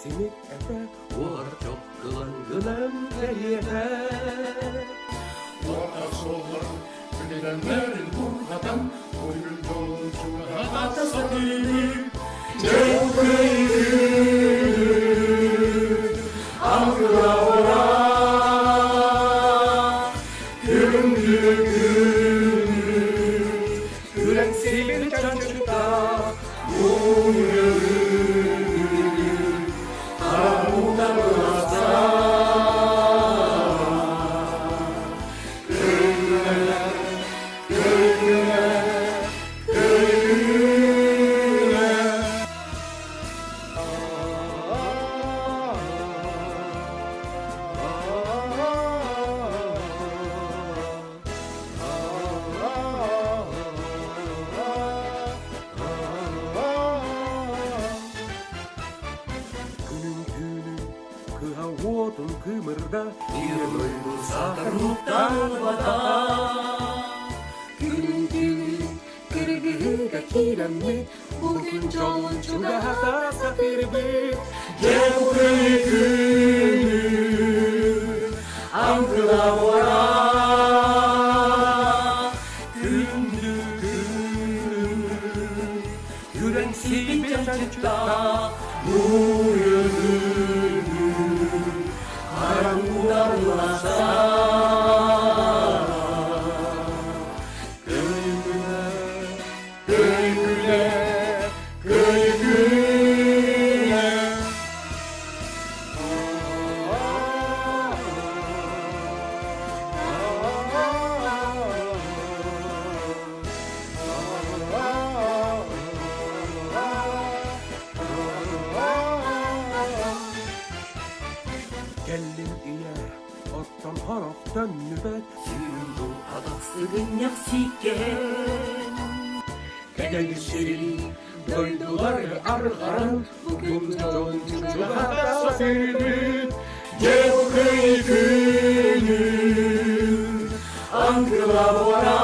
simit ete, Ular çok kılan gılarım teriyete. Orta sollar, bilenlerin burhadan, Koyun yolculuğa satılır. Cevköyü, Ankara ora, Gündü gündü, Gülen simit çocukta, vuotun kymärda, Ilmoin kun saataruutta luvataan. Kyrgykä kiidämme, pukin jonchuga hatasa tirbi. Cevköyü, Ankara ora, Gündü gülen simit çocukta, Kellin iä, ottan harok tönnyvät. Syyndu adaksıgın yaksiken. Kädellisiri, doydular argaran. Bugün jonchuga hatasa tirbi. Cevköyü, Ankara ora,